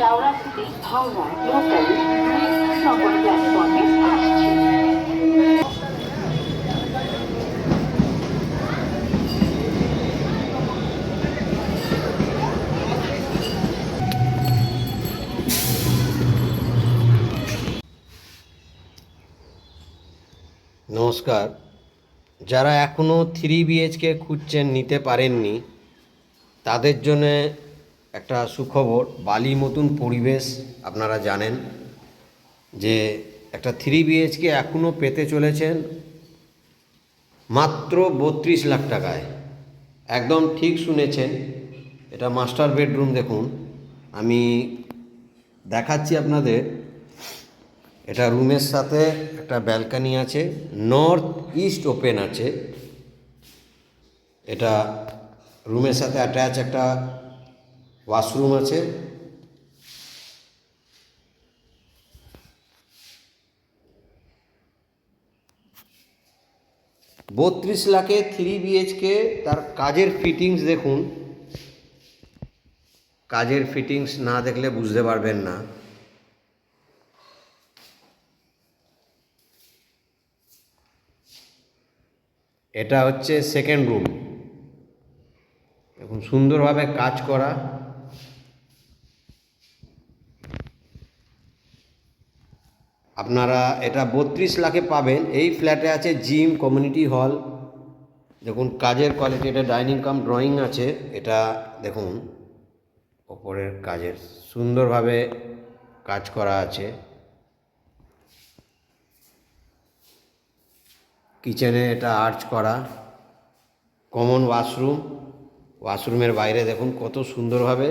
Sheoraphuli Howrah local 2 নম্বর প্ল্যাটফর্মে আসছে। নমস্কার। যারা এখনও 3 BHK খুঁজছেন, নিতে পারেননি, তাদের জন্যে একটা সুখবর। বালি মতন পরিবেশ, আপনারা জানেন যে একটা 3 BHK এখনও পেতে চলেছেন মাত্র 32 লাখ টাকায়। একদম ঠিক শুনেছেন, এটা মাস্টার বেডরুম। দেখুন, আমি দেখাচ্ছি আপনাদের। এটা রুমের সাথে একটা ব্যালকানি আছে, নর্থ ইস্ট ওপেন আছে। এটা রুমের সাথে অ্যাটাচ একটা ওয়াশরুম আছে। বত্রিশ লাখে 3 BHK। তার কাজের ফিটিংস দেখুন, কাজের ফিটিংস না দেখলে বুঝতে পারবেন না। এটা হচ্ছে সেকেন্ড রুম, এখন সুন্দরভাবে কাজ করা। আপনারা এটা 32 লাখে পাবেন। এই ফ্ল্যাটে আছে জিম, কমিউনিটি হল। দেখুন কাজের কোয়ালিটি, এটা ডাইনিং কাম ড্রয়িং আছে। এটা দেখুন ওপরের কাজের সুন্দরভাবে কাজ করা আছে। কিচেনে এটা আর্চ করা। কমন ওয়াশরুম, ওয়াশরুমের বাইরে দেখুন কত সুন্দরভাবে।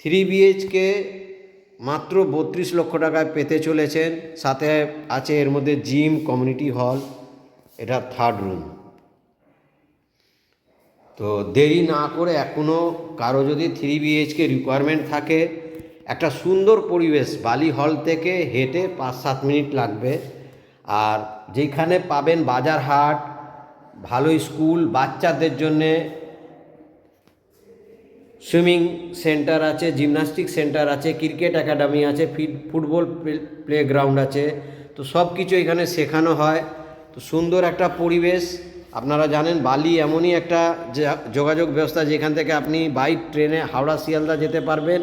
3 BHK মাত্র 32 লক্ষ টাকায় পেতে চলেছেন। সাথে আছে এর মধ্যে জিম, কমিউনিটি হল। এটা থার্ড রুম। তো দেরি না করে, এখনও কারো যদি 3 BHK রিকোয়ারমেন্ট থাকে, একটা সুন্দর পরিবেশ, বালি হল থেকে হেঁটে 5-7 মিনিট লাগবে। আর যেখানে পাবেন বাজার হাট, ভালো স্কুল, বাচ্চাদের জন্যে সুইমিং সেন্টার আছে, জিমনাস্টিক সেন্টার আছে, ক্রিকেট একাডেমি আছে, ফুটবল প্লেগ্রাউন্ড আছে। তো সব কিছু এখানে শেখানো হয়। তো সুন্দর একটা পরিবেশ। আপনারা জানেন বালি এমনই একটা যোগাযোগ ব্যবস্থা যেখান থেকে আপনি বাই ট্রেনে হাওড়া শিয়ালদা যেতে পারবেন।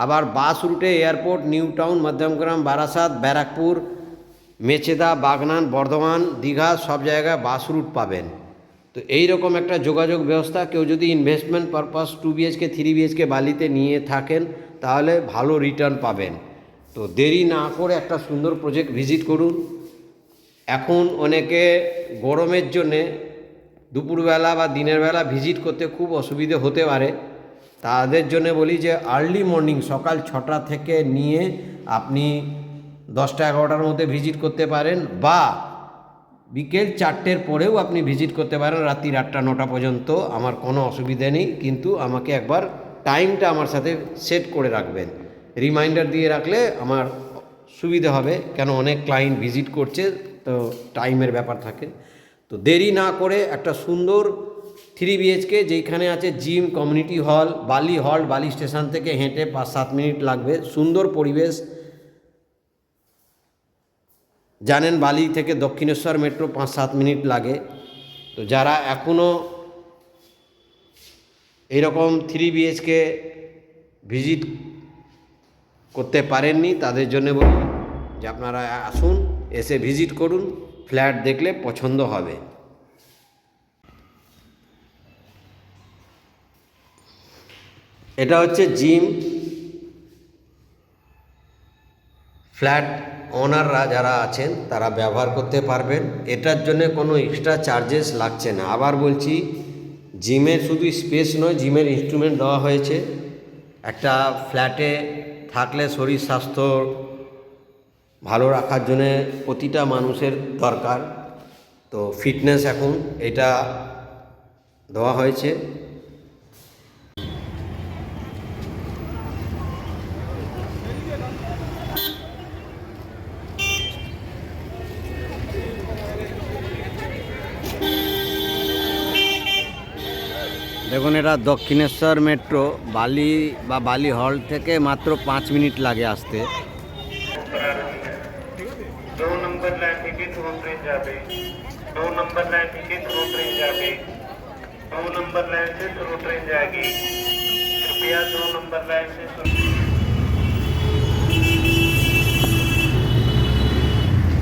আবার বাস রুটে airport, new town, Madhyamgram, Barasat, Barrackpore, Mecheda, Bagnan, Bardhaman, Digha সব জায়গায় বাস রুট পাবেন। তো এই রকম একটা যোগাযোগ ব্যবস্থা, কেউ যদি ইনভেস্টমেন্ট পারপাস 2 BHK 3 BHK বালিতে নিয়ে থাকেন, তাহলে ভালো রিটার্ন পাবেন। তো দেরি না করে একটা সুন্দর প্রজেক্ট ভিজিট করুন। এখন অনেকে গরমের জন্যে দুপুরবেলা বা দিনের বেলা ভিজিট করতে খুব অসুবিধে হতে পারে। তাদের জন্য বলি যে আর্লি মর্নিং, সকাল 6টা থেকে নিয়ে আপনি 10টা-11টার মধ্যে ভিজিট করতে পারেন, বা বিকেল 4টের পরেও আপনি ভিজিট করতে পারেন, রাত্রি 8টা-9টা পর্যন্ত। আমার কোনো অসুবিধে নেই, কিন্তু আমাকে একবার টাইমটা আমার সাথে সেট করে রাখবেন। রিমাইন্ডার দিয়ে রাখলে আমার সুবিধে হবে, কেন অনেক ক্লায়েন্ট ভিজিট করছে, তো টাইমের ব্যাপার থাকে। তো দেরি না করে একটা সুন্দর 3 BHK, যেখানে আছে জিম, কমিউনিটি হল, বালি স্টেশন থেকে হেঁটে 5-7 মিনিট লাগবে, সুন্দর পরিবেশ। জানেন বালি থেকে দক্ষিণেশ্বর মেট্রো 5-7 মিনিট লাগে। তো যারা এখনও এইরকম 3 BHK ভিজিট করতে পারেননি, তাদের জন্য বলি যে আপনারা আসুন, এসে ভিজিট করুন। ফ্ল্যাট দেখলে পছন্দ হবে। এটা হচ্ছে জিম। ফ্ল্যাট ওনাররা যারা আছেন তারা ব্যবহার করতে পারবেন, এটার জন্য কোনো এক্সট্রা চার্জেস লাগছে না। আবার বলছি, জিমের শুধু স্পেস নয়, জিমের ইনস্ট্রুমেন্ট দেওয়া হয়েছে। একটা ফ্ল্যাটে থাকলে শরীর স্বাস্থ্য ভালো রাখার জন্যে প্রতিটা মানুষের দরকার। তো ফিটনেস এখন এটা দেওয়া হয়েছে। দেখুন এটা দক্ষিণেশ্বর মেট্রো বালি বা বালি হল থেকে মাত্র 5 মিনিট লাগে আসতে। 2 नंबर लाइन থেকে थ्रू ट्रेन যাবে 2 नंबर लाइन থেকে थ्रू ट्रेन যাবে 2 नंबर लाइन से थ्रू ट्रेन जाएगी कृपया 2 नंबर लाइन से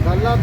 गल्ला